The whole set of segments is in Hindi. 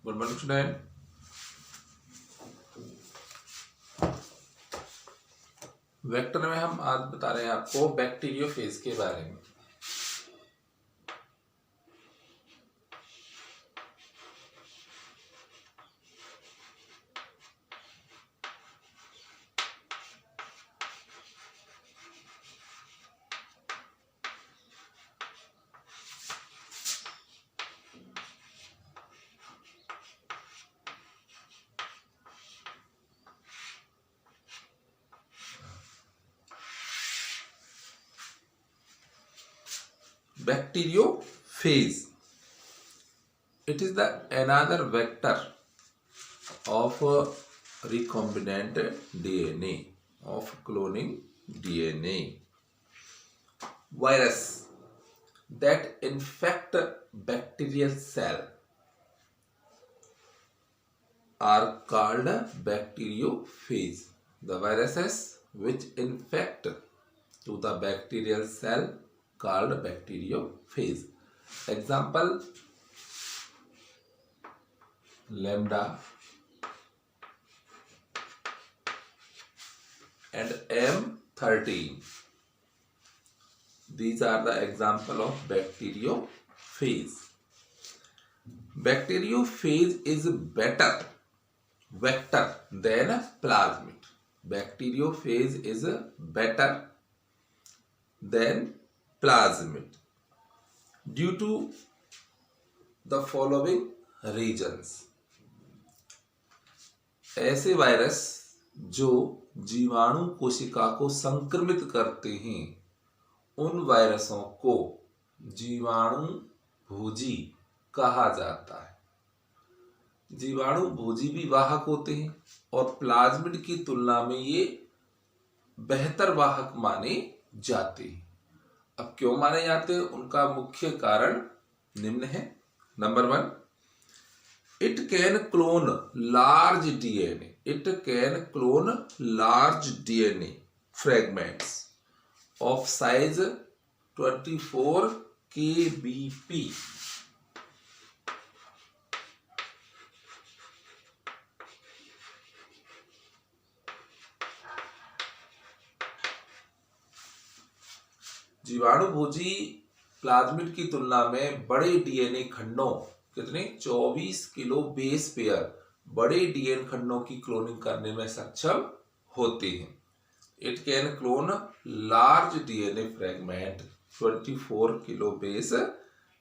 Good morning student. वेक्टर में हम आज बता रहे हैं आपको बैक्टीरियोफेज के बारे में। Bacteriophage, it is the another vector of recombinant DNA, of cloning DNA. Virus that infect bacterial cell are called bacteriophage. The viruses which infect to the bacterial cell called bacteriophage. Example: lambda and M13. These are the example of bacteriophage. Bacteriophage is better vector than plasmid. Bacteriophage is better than plasmid due to the following reasons. ऐसे वायरस जो जीवाणु कोशिका को संक्रमित करते हैं उन वायरसों को जीवाणु भोजी कहा जाता है। जीवाणु भोजी भी वाहक होते हैं और प्लाज्मिड की तुलना में ये बेहतर वाहक माने जाते हैं। अब क्यों माने जाते हैं, उनका मुख्य कारण निम्न है। Number 1, it can clone large DNA. It can clone large DNA fragments of size 24 kbp। जीवाणु भोजी प्लाज्मिड की तुलना में बड़े डीएनए खंडों, कितने 24 किलो बेस पेयर बड़े डीएनए खंडों की क्लोनिंग करने में सक्षम होते हैं। It can clone large DNA fragment 24 kilo base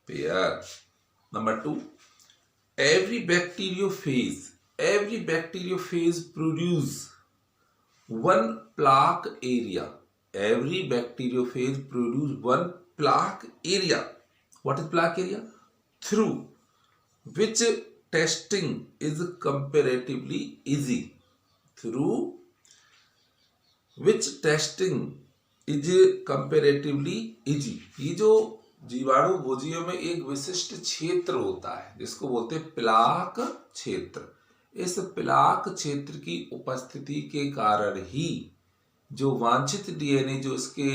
pair. Number 2, every bacteriophage produce one plaque area. Every bacteriophage produce one plaque area. What is plaque area? Through which testing is comparatively easy. Through which testing is comparatively easy. ये जो जीवाणु भोजियों में एक विशिष्ट क्षेत्र होता है जिसको बोलते हैं प्लाक क्षेत्र। इस प्लाक क्षेत्र की उपस्थिति के कारण ही जो वांछित डीएनए जो इसके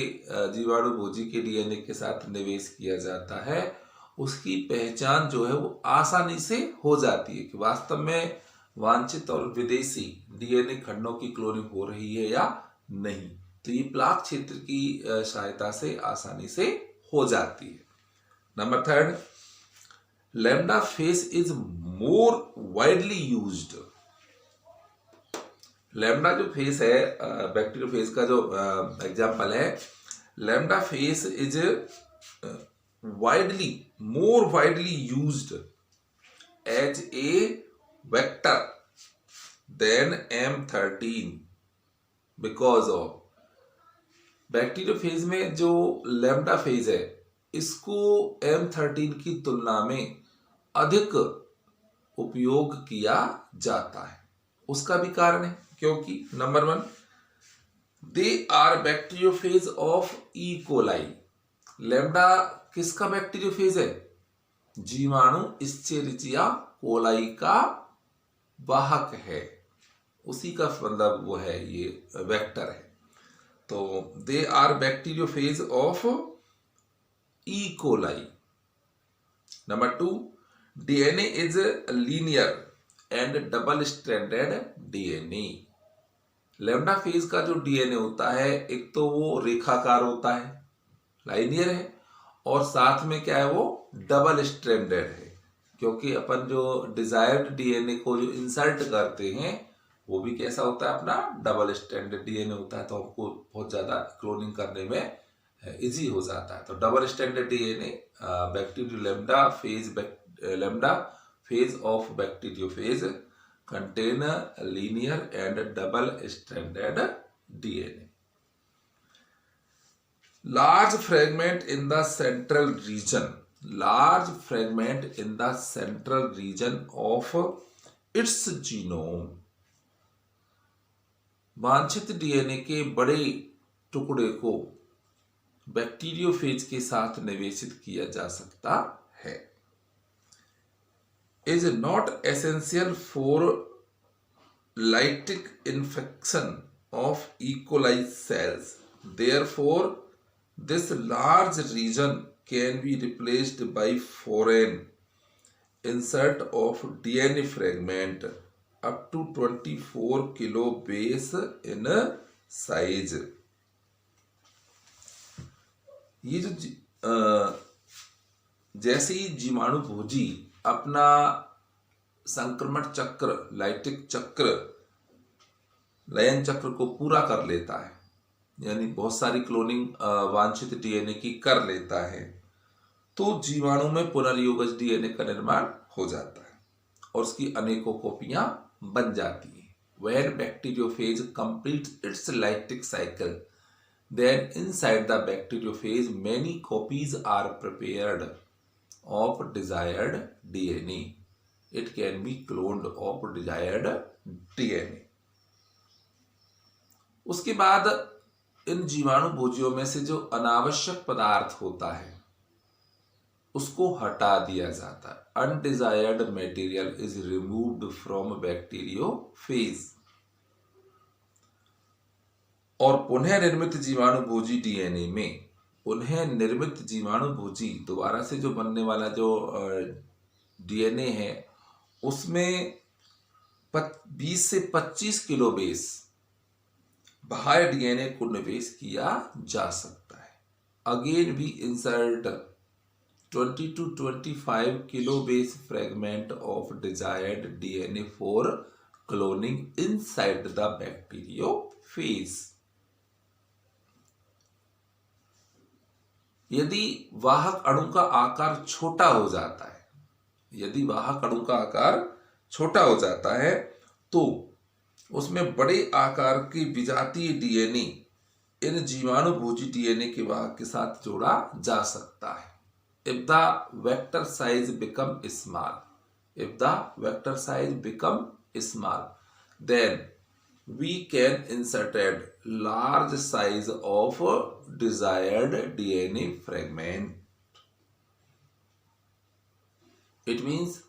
जीवाणु भोजी के डीएनए के साथ निवेश किया जाता है उसकी पहचान जो है वो आसानी से हो जाती है कि वास्तव में वांछित और विदेशी डीएनए खंडों की क्लोनिंग हो रही है या नहीं। तो ये प्लाक क्षेत्र की सहायता से आसानी से हो जाती है। Number 3, lambda phage is more widely used. Lambda जो फेस है बैक्टीरियोफेज का जो एग्जाम्पल है, lambda phage is more widely used as a vector than M13 because of. Bacteriophage में जो लैम्डा फेज है इसको M13 की तुलना में अधिक उपयोग किया जाता है। उसका भी कारण है क्योंकि number 1, they are bacteriophage of E coli. Lambda किसका बैक्टीरियोफेज है? जीवाणु इस्चेरिचिया कोलाई का वाहक है, उसी का मतलब वो है, ये वेक्टर है। तो they are bacteriophage of E coli. Number 2, DNA is linear and double stranded DNA. Lambda phage का जो डीएनए होता है, एक तो वो रेखाकार होता है, लाइनियर है, और साथ में क्या है, वो डबल स्ट्रैंडेड है, क्योंकि अपन जो डिजायर्ड डीएनए को जो इंसर्ट करते हैं वो भी कैसा होता है, अपना डबल स्ट्रैंडेड डीएनए होता है, तो हमको बहुत ज्यादा क्लोनिंग करने में इजी हो जाता है। तो double stranded DNA bacterio lambda phase of bacteriophage contain a linear and double stranded DNA. Large fragment in the central region. Large fragment in the central region of its genome. वांछित डीएनए के बड़े टुकड़े को बैक्टीरियोफेज के साथ निवेशित किया जा सकता है। Is not essential for lytic infection of E. coli cells. Therefore, this large region can be replaced by foreign insert of DNA fragment up to 24 kilobase in size. ये जो जैसे ही जीवाणु भोजी अपना संक्रमण चक्र, लाइटिक चक्र, लयन चक्र को पूरा कर लेता है, यानी बहुत सारी क्लोनिंग वांछित डीएनए की कर लेता है, तो जीवाणु में पुनर्योगज डीएनए का निर्माण हो जाता है और उसकी अनेकों कॉपियां बन जाती हैं। When bacteriophage completes its lytic cycle, then inside the bacteriophage many copies are prepared of desired DNA. It can be cloned of desired DNA. उसके बाद इन जीवाणु भोजियों में से जो अनावश्यक पदार्थ होता है उसको हटा दिया जाता है। Undesired material is removed from bacteriophage. और पुनः निर्मित जीवाणु भोजी डीएनए में, पुनः निर्मित जीवाणु भोजी दोबारा से जो बनने वाला जो डीएनए है उसमें 20 से 25 किलो बेस बाह्य डीएनए को निवेश किया जा सकता है। Again we insert 20 to 25 kilo base fragment of desired DNA for cloning inside the bacteriophage. यदि वाहक अणु का आकार छोटा हो जाता है, यदि वाहक अणु का आकार छोटा हो जाता है तो उसमें बड़े आकार की विजातीय डीएनए इन जीवाणु भोजी डीएनए के वाहक के साथ जोड़ा जा सकता है। If the vector size become small, if the vector size become small, then we can insert a large size of desired DNA fragment. It means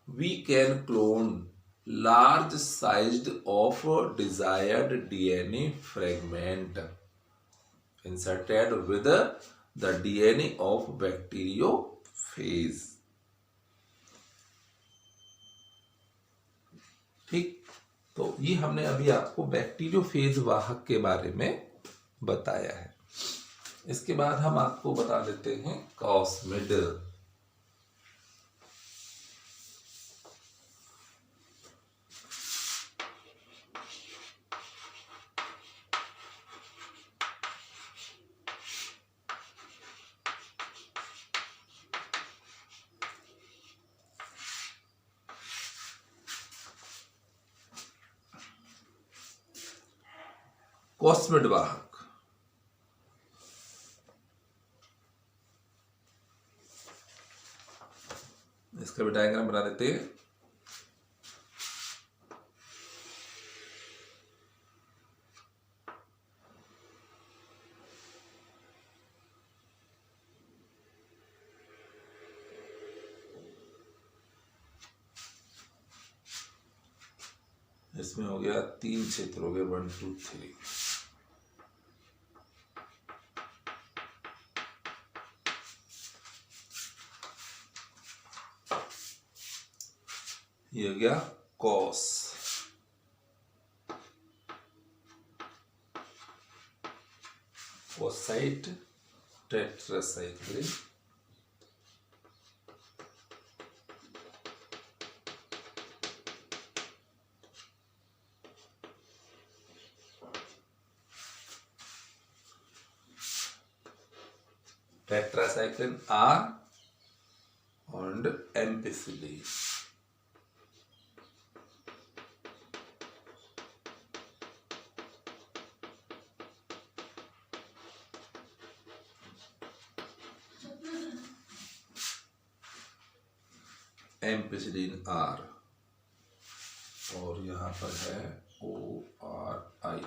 we can clone large sized of desired DNA fragment inserted with the DNA of bacteriophage. ठीक, तो ये हमने अभी आपको बैक्टीरियोफेज वाहक के बारे में बताया है। इसके बाद हम आपको बता देते हैं कॉस्मिड। कॉस्मिड वाहक इसका भी डायग्राम बना देते हैं। इसमें हो गया 3 क्षेत्र हो गए, 1 2 3। ये हो गया cos, cos site tetracycline, tetracycline R and ampicillin. Ampicillin R और यहाँ पर है ORI।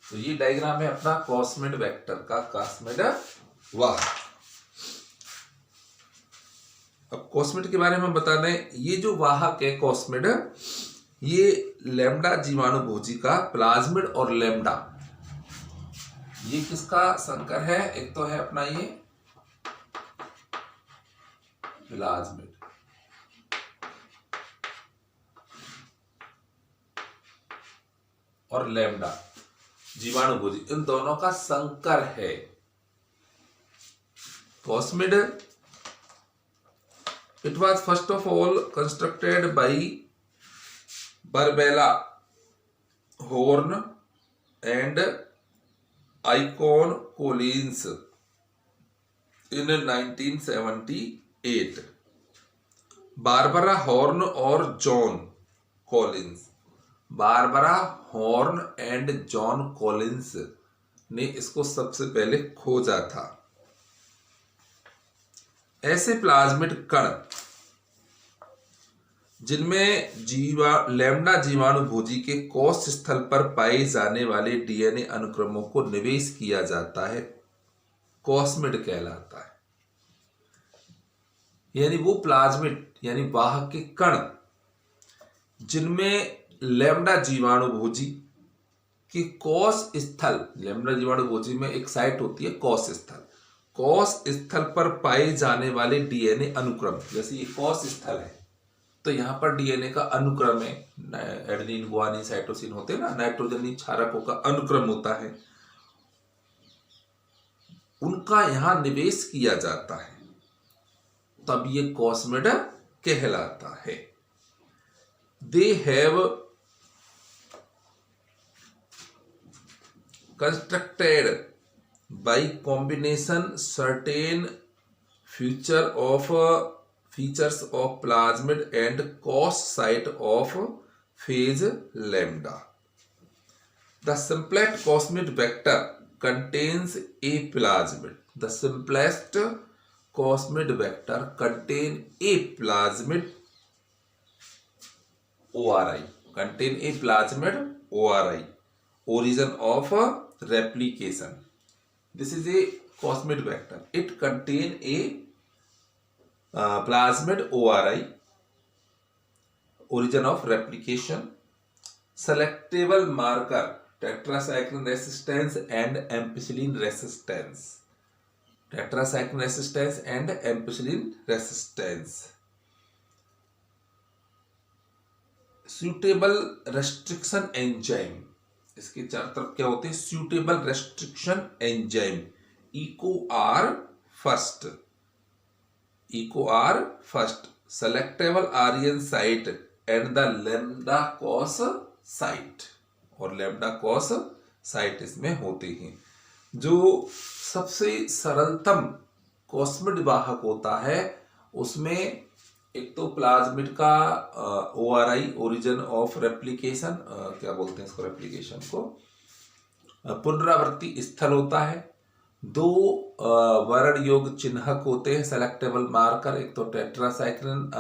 तो ये डायग्राम है अपना कॉस्मिड वेक्टर का, कॉस्मिड वाह। अब कॉस्मिड के बारे में बता दें, ये जो वाहक है कॉस्मिड, ये लैम्डा जीवाणु भोजी का प्लाज्मिड और लैम्डा, ये किसका संकर है? एक तो है अपना ये प्लाज्मिड और लैम्डा जीवाणु भोजी, इन दोनों का संकर है। Cosmid, it was first of all constructed by Barbara, Hohn and icon Collins in 1978। Barbara Hohn और John Collins, Barbara Hohn and John Collins ने इसको सबसे पहले खोजा था। ऐसे प्लाज्मिड कण जिनमें लैम्डा जीवाणु भोजी के कोष स्थल पर पाए जाने वाले डीएनए अनुक्रमों को निवेश किया जाता है, कॉस्मिड कहलाता है। यानी वो प्लाज्मिड यानी वाहक के कण जिनमें लैम्डा जीवाणु भोजी के कोष स्थल, लैम्डा जीवाणु भोजी में एक साइट होती है कोष स्थल, कोष स्थल पर पाए जाने वाले डीएनए अनुक्रम, जैसे ये कोष स्थल है तो यहाँ पर डीएनए का अनुक्रम है, एडेनिन गुआनिन साइटोसिन होते हैं ना, नाइट्रोजनी क्षारकों का अनुक्रम होता है, उनका यहाँ निवेश किया जाता है, तब ये कॉस्मिड कहलाता है। They have constructed by combination certain features of plasmid and cos site of phase lambda. The simplest cosmid vector contains a plasmid. The simplest cosmid vector contain a plasmid ORI. Contain a plasmid ORI. Origin of replication. This is a cosmid vector. It contain a plasmid ORI, origin of replication, selectable marker, tetracycline resistance and ampicillin resistance. Tetracycline resistance and ampicillin resistance. Suitable restriction enzyme. इसके चार तरफ क्या होते हैं? suitable restriction enzyme, EcoR first, selectable RN site and the lambda cos site, और lambda cos site इसमें होते हैं। जो सबसे सरलतम कॉस्मिड वाहक होता है उसमें एक तो प्लाज्मिड का ORI, ओरिजिन ऑफ रेप्लिकेशन, क्या बोलते हैं इसको, रेप्लिकेशन को पुनरावृत्ति स्थल होता है। दो वर्ण योग चिन्हक होते हैं सेलेक्टेबल मार्कर, एक तो टेट्रासाइक्लिन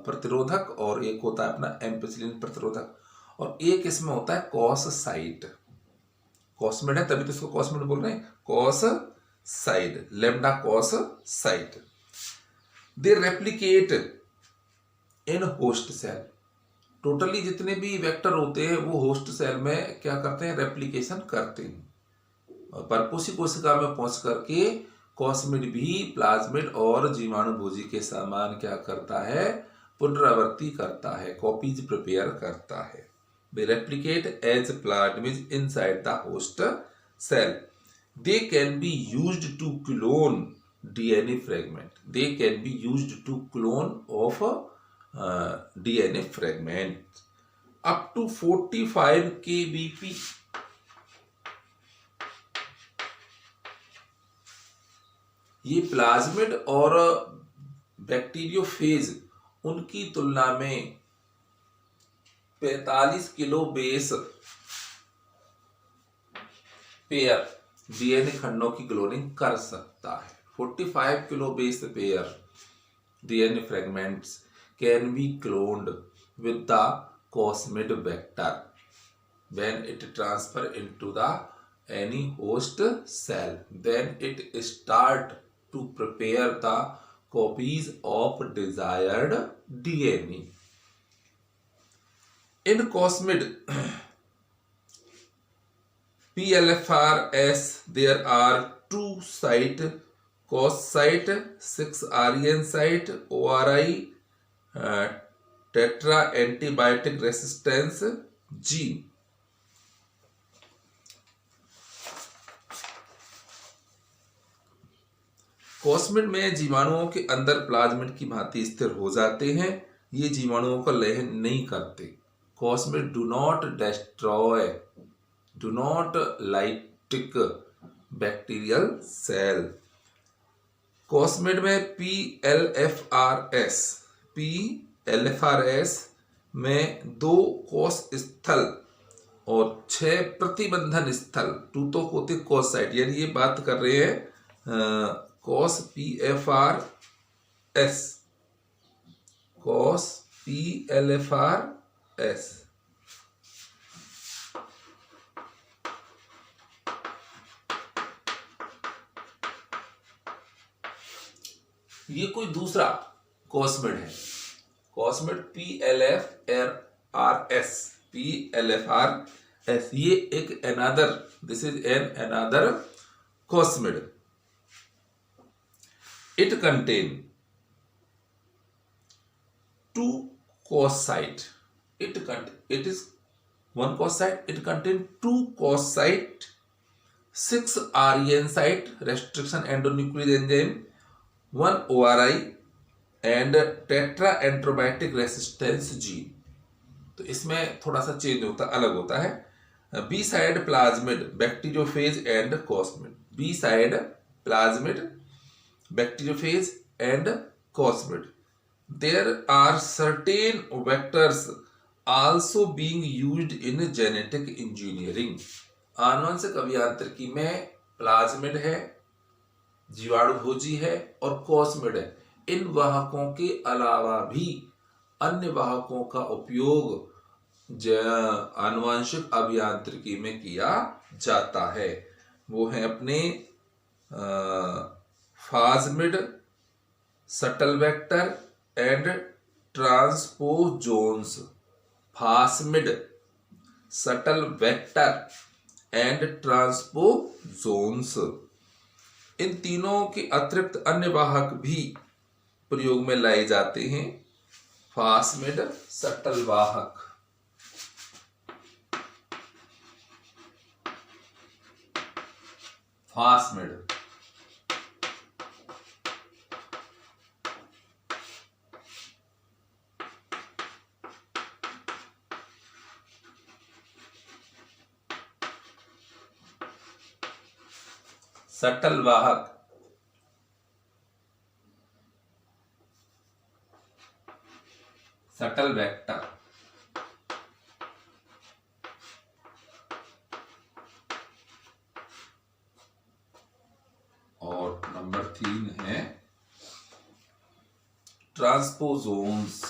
प्रतिरोधक और एक होता है अपना एम्पिसिलिन प्रतिरोधक, और एक इसमें होता है कॉस साइट। कॉस्मिड है तभी तो इसको कॉस्मिड बोल रहे हैं, cos site, lambda cos site. They replicate in host cell. Totally जितने भी वेक्टर होते हैं वो होस्ट सेल में क्या करते हैं, रेप्लिकेशन करते हैं। परपोषी कोशिका में पहुंच करके कॉस्मिड भी प्लाज्मिड और जीवाणुभोजी के समान क्या करता है, पुनरावृत्ति करता है, कॉपीज प्रिपेयर करता है। They replicate as plasmids inside the host cell. They can be used to clone DNA fragment. They can be used to clone of DNA fragment up to 45 kbp. ये प्लाज्मिड और बैक्टीरियोफेज उनकी तुलना में 45 किलो बेस पेयर डीएनए खंडों की क्लोनिंग कर सकता है। 45 kilo base pair DNA fragments can be cloned with the cosmid vector when it transfer into the any host cell, then it start to prepare the copies of desired DNA. In cosmid PLFRS there are two site, cos site, 6 REN site, ORI tetra antibiotic resistance gene. Cosmid में जीवाणुओं के अंदर प्लाज्मिड की भांति स्थिर हो जाते हैं। ये जीवाणुओं का लय नहीं करते। Cosmid do not destroy, do not lytic bacterial cell. Cosmid में PLFRS में 2 कोष स्थल और 6 प्रतिबंधन स्थल, 2 तो होते कोष साइट, यानी ये बात कर रहे हैं कॉस PFRS, कॉस PLFRS। ये कोई दूसरा कॉस्मिड है, कॉस्मिड PLFRS, ये एक another, this is an another cosmid. It contain 2 cos site. It is one cos site. It contain 2 cos site, 6 REN site, restriction endonuclease enzyme, 1 ORI and tetra antibiotic resistance gene. तो इसमें थोड़ा सा चेंज होता, अलग होता है। Beside plasmid, bacteriophage and cosmid. Beside plasmid, bacteriophage and cosmid. There are certain vectors also being used in genetic engineering. आनुवंशिक अभियांत्रिकी में प्लाज्मिड है, जीवाणुभोजी है और कॉस्मिड है। इन वाहकों के अलावा भी अन्य वाहकों का उपयोग आनुवंशिक अभियांत्रिकी में किया जाता है। वो है अपने phasmid, shuttle vector and transposons. Phasmid, shuttle vector and transposons. इन तीनों के अतिरिक्त अन्य वाहक भी प्रयोग में लाए जाते हैं। फास्मिड, सटल वाहक, फास्मिड, सटल वाहक, सटल वेक्टर। नंबर 3 है ट्रांसपोजोन्स।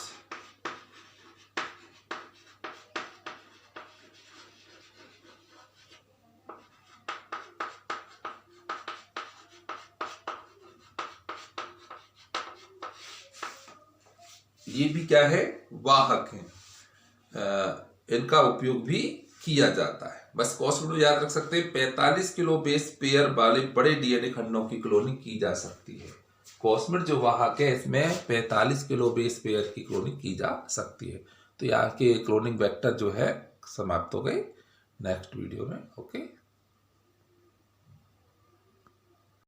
ये भी क्या है, वाहक है, इनका उपयोग भी किया जाता है। बस कॉस्मिड याद रख सकते हैं, 45 किलो बेस पेयर वाले बड़े डीएनए खंडों की क्लोनिंग की जा सकती है। कॉस्मिड जो वाहक है इसमें 45 किलो बेस पेयर की क्लोनिंग की जा सकती है। तो यहाँ के क्लोनिंग वेक्टर जो है समाप्त हो गए। नेक्स्ट वीडियो में ओके।